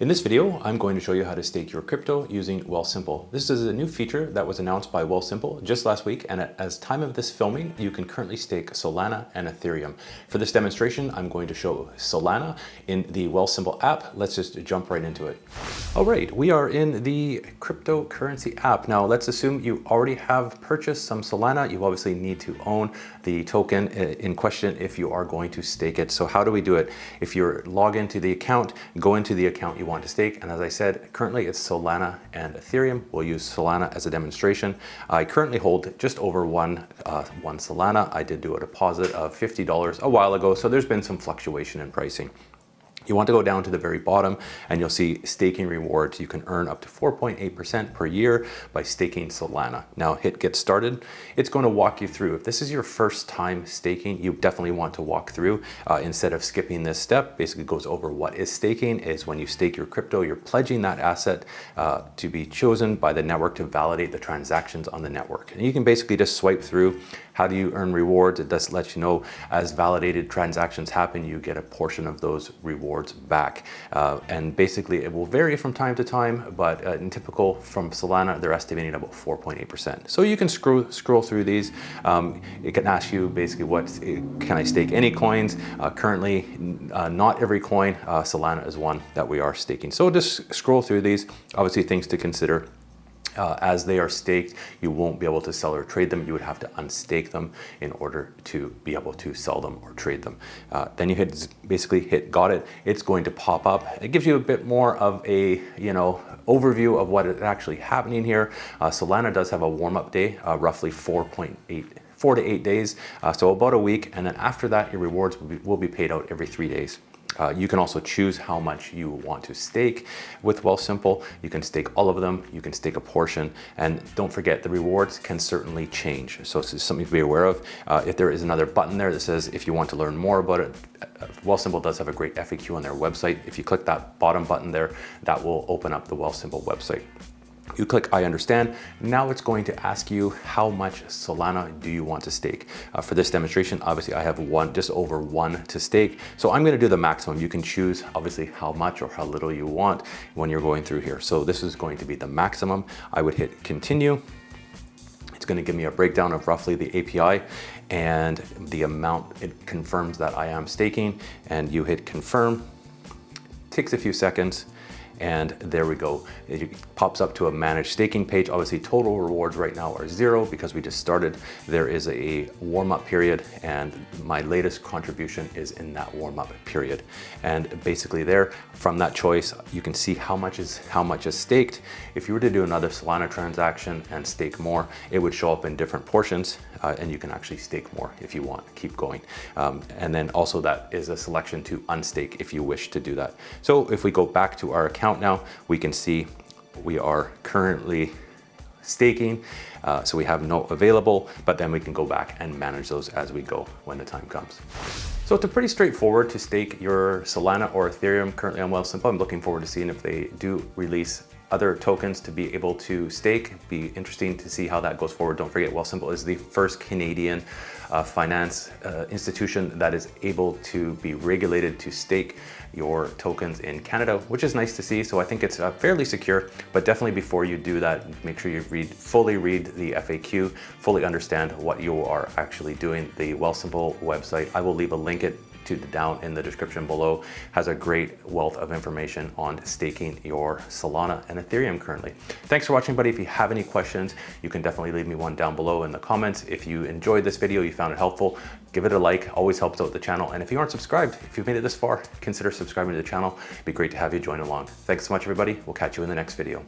In this video, I'm going to show you how to stake your crypto using Wealthsimple. This is a new feature that was announced by Wealthsimple just last week, and as time of this filming, you can currently stake Solana and Ethereum. For this demonstration, I'm going to show Solana in the Wealthsimple app. Let's just jump right into it. All right, we are in the cryptocurrency app. Now, let's assume you already have purchased some Solana. You obviously need to own the token in question if you are going to stake it. So how do we do it? If you're log into the account, go into the account you want to stake. And as I said, currently it's Solana and Ethereum. We'll use Solana as a demonstration. I currently hold just over one Solana. I did do a deposit of $50 a while ago, so there's been some fluctuation in pricing. You want to go down to the very bottom and you'll see staking rewards. You can earn up to 4.8% per year by staking Solana. Now hit get started. It's going to walk you through. If this is your first time staking, you definitely want to walk through instead of skipping this step. Basically goes over what is staking. Is when you stake your crypto, you're pledging that asset to be chosen by the network to validate the transactions on the network. And you can basically just swipe through. How do you earn rewards? It does let you know as validated transactions happen, you get a portion of those rewards back. And basically it will vary from time to time, but in typical from Solana, they're estimating about 4.8%. So you can scroll through these. It can ask you basically can I stake any coins? Currently, not every coin. Solana is one that we are staking. So just scroll through these. Obviously things to consider. As they are staked, you won't be able to sell or trade them. You would have to unstake them in order to be able to sell them or trade them. Then you basically hit got it. It's going to pop up. It gives you a bit more of a overview of what is actually happening here. Solana does have a warm-up day, roughly 4 to 8 days, so about a week, and then after that, your rewards will be paid out every 3 days. You can also choose how much you want to stake with Wealthsimple. You can stake all of them, you can stake a portion, and don't forget the rewards can certainly change. So this is something to be aware of. If there is another button there that says if you want to learn more about it, Wealthsimple does have a great FAQ on their website. If you click that bottom button there, that will open up the Wealthsimple website. You click I understand. Now it's going to ask you how much Solana do you want to stake. For this demonstration, obviously I have just over one to stake. So I'm going to do the maximum. You can choose obviously how much or how little you want when you're going through here. So this is going to be the maximum. I would hit continue. It's going to give me a breakdown of roughly the API and the amount it confirms that I am staking, and you hit confirm. Takes a few seconds. And there we go. It pops up to a managed staking page. Obviously total rewards right now are 0 because we just started. There is a warm-up period and my latest contribution is in that warm-up period. And basically there, from that choice, you can see how much is staked. If you were to do another Solana transaction and stake more, it would show up in different portions and you can actually stake more if you want, keep going. And then also that is a selection to unstake if you wish to do that. So if we go back to our account now, we can see we are currently staking. So we have no available, but then we can go back and manage those as we go when the time comes. So it's pretty straightforward to stake your Solana or Ethereum currently on Wealthsimple. I'm looking forward to seeing if they do release other tokens to be able to stake. Be interesting to see how that goes forward. Don't forget, Wealthsimple is the first Canadian finance institution that is able to be regulated to stake your tokens in Canada, which is nice to see. So I think it's fairly secure, but definitely before you do that, make sure you fully read the FAQ, fully understand what you are actually doing. The Wealthsimple website, I will leave a link down in the description below, has a great wealth of information on staking your Solana and Ethereum currently. Thanks for watching, buddy. If you have any questions, you can definitely leave me one down below in the comments. If you enjoyed this video, you found it helpful, give it a like, always helps out the channel. And if you aren't subscribed, if you've made it this far, consider subscribing to the channel. It'd be great to have you join along. Thanks so much, everybody. We'll catch you in the next video.